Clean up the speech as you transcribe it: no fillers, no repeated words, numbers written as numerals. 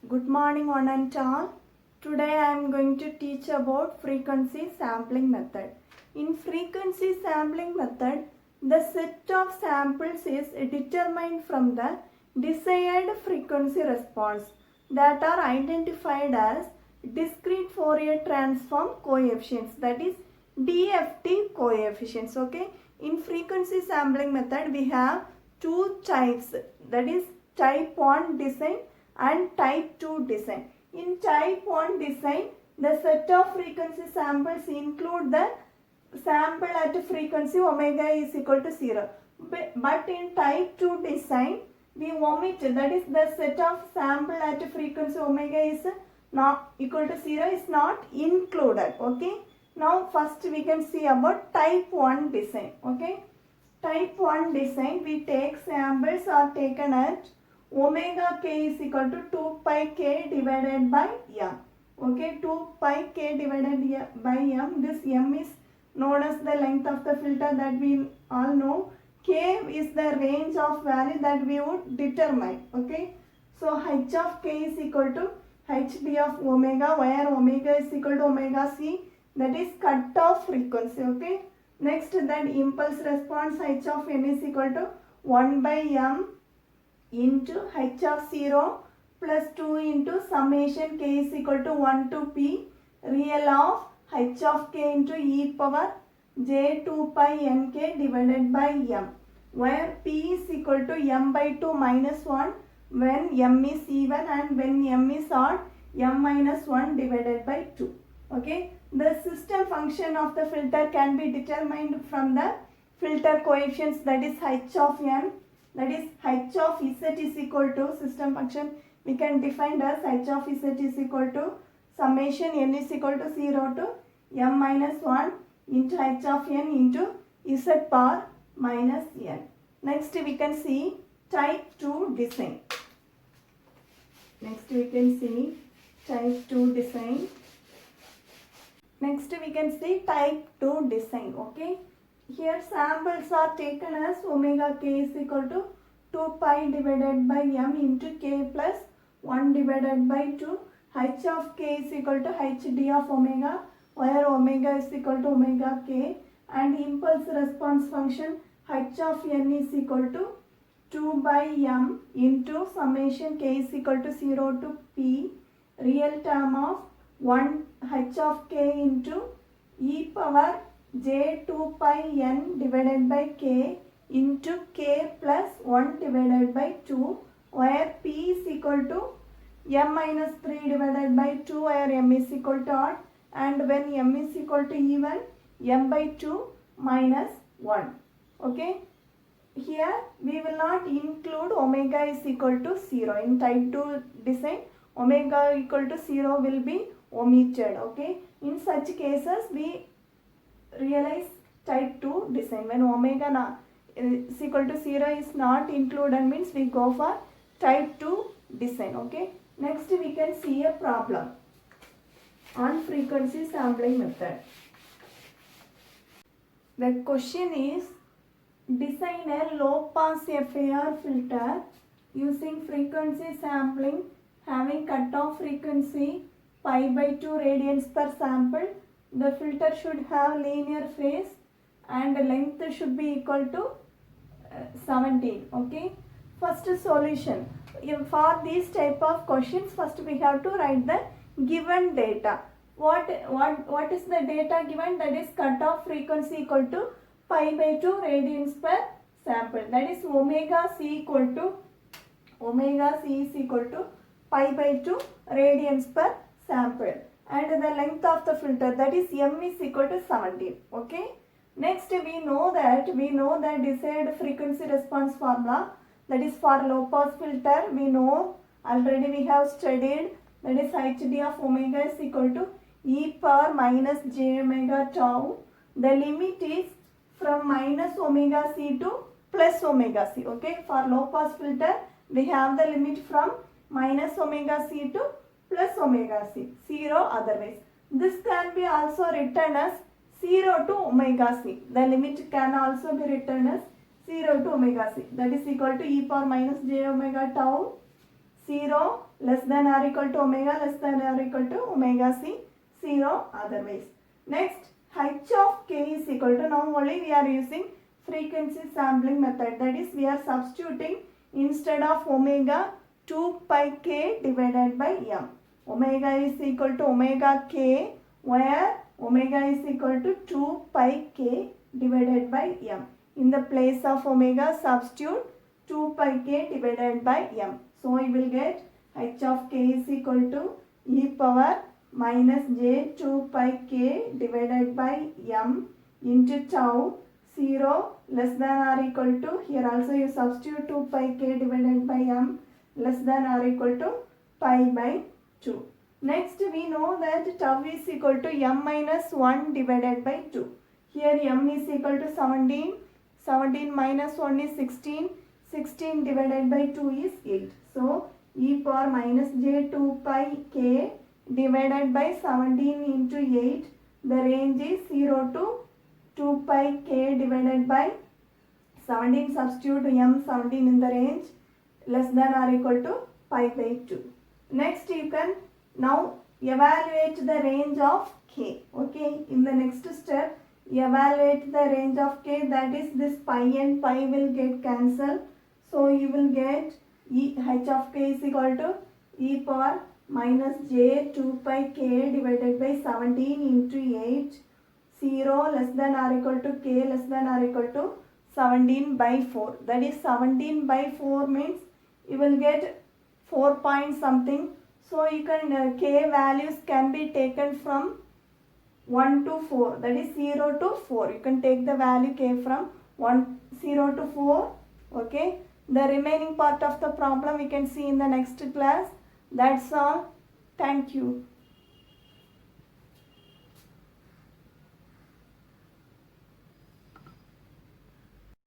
Good morning one and all. Today I am going to teach about frequency sampling method. In frequency sampling method, the set of samples is determined from the desired frequency response that are identified as discrete Fourier transform coefficients, that is DFT coefficients. Okay, in frequency sampling method we have two types, that is type 1 design and type 2 design. In type 1 design, the set of frequency samples include the sample at frequency omega is equal to 0. But in type 2 design, we omit, that is the set of sample at frequency omega is not equal to 0 is not included. Okay. Now first we can see about type 1 design. Okay. Type 1 design, we take samples are taken at omega k is equal to 2 pi k divided by m. Okay, 2 pi k divided by m. This m is known as the length of the filter that we all know. K is the range of value that we would determine. Okay, so h of k is equal to hd of omega, where omega is equal to omega c, that is cutoff frequency. Okay, next then impulse response h of n is equal to 1 by m into h of 0 plus 2 into summation k is equal to 1 to p real of h of k into e power j 2 pi n k divided by m, where p is equal to m by 2 minus 1 when m is even, and when m is odd, m minus 1 divided by 2. Okay, the system function of the filter can be determined from the filter coefficients, that is h of n, that is h of z is equal to system function we can define as h of z is equal to summation n is equal to 0 to m minus 1 into h of n into z power minus n. Next we can see type 2 design. Next we can see type 2 design. Next we can see type 2 design. Okay, here samples are taken as omega k is equal to 2 pi divided by m into k plus 1 divided by 2. H of k is equal to hd of omega, where omega is equal to omega k, and impulse response function h of n is equal to 2 by m into summation k is equal to 0 to p real term of 1 h of k into e power j 2 pi n divided by k into k plus 1 divided by 2, where p is equal to m minus 3 divided by 2, where m is equal to odd, and when m is equal to even, m by 2 minus 1. Okay, here we will not include omega is equal to 0. In type 2 design, omega equal to 0 will be omitted. Okay, in such cases we realize type 2 design. When omega is equal to 0 is not included, means we go for type 2 design. Okay, next we can see a problem on frequency sampling method. The question is, design a low pass FAR filter using frequency sampling having cutoff frequency pi by 2 radians per sample. The filter should have linear phase and length should be equal to 17. Okay, first solution. For these type of questions, first we have to write the given data. What is the data given? That is cutoff frequency equal to pi by 2 radians per sample, that is omega c is equal to pi by 2 radians per sample, and the length of the filter, that is m is equal to 17. Okay, next we know the desired frequency response formula, that is for low pass filter we know already, we have studied, that is hd of omega is equal to e power minus j omega tau. The limit is from minus omega c to plus omega c. Okay, for low pass filter we have the limit from minus omega c to plus omega c, 0 otherwise. This can be also written as 0 to omega c. The limit can also be written as 0 to omega c, that is equal to e power minus j omega tau 0 less than or equal to omega less than or equal to omega c, 0 otherwise. Next, h of k is equal to, now only we are using frequency sampling method, that is we are substituting instead of omega 2 pi k divided by m. Omega is equal to omega k, where omega is equal to 2 pi k divided by m. In the place of omega, substitute 2 pi k divided by m. So you will get h of k is equal to e power minus j 2 pi k divided by m into tau, 0 less than or equal to, here also you substitute 2 pi k divided by m less than or equal to pi by 2. Next we know that tau is equal to m minus 1 divided by 2. Here m is equal to 17, 17 minus 1 is 16, 16 divided by 2 is 8. So e power minus j 2 pi k divided by 17 into 8, the range is 0 to 2 pi k divided by 17, substitute m 17 in the range, less than or equal to pi by 2. Next you can now evaluate the range of k. Okay, in the next step evaluate the range of k, that is this pi and pi will get cancelled. So you will get h of k is equal to e power minus j 2 pi k divided by 17 into 8, 0 less than or equal to k less than or equal to 17 by 4. That is 17 by 4 means you will get 4 point something. So you can k values can be taken from 1 to 4, that is 0 to 4. You can take the value k from 0 to 4. Okay. The remaining part of the problem we can see in the next class. That's all. Thank you.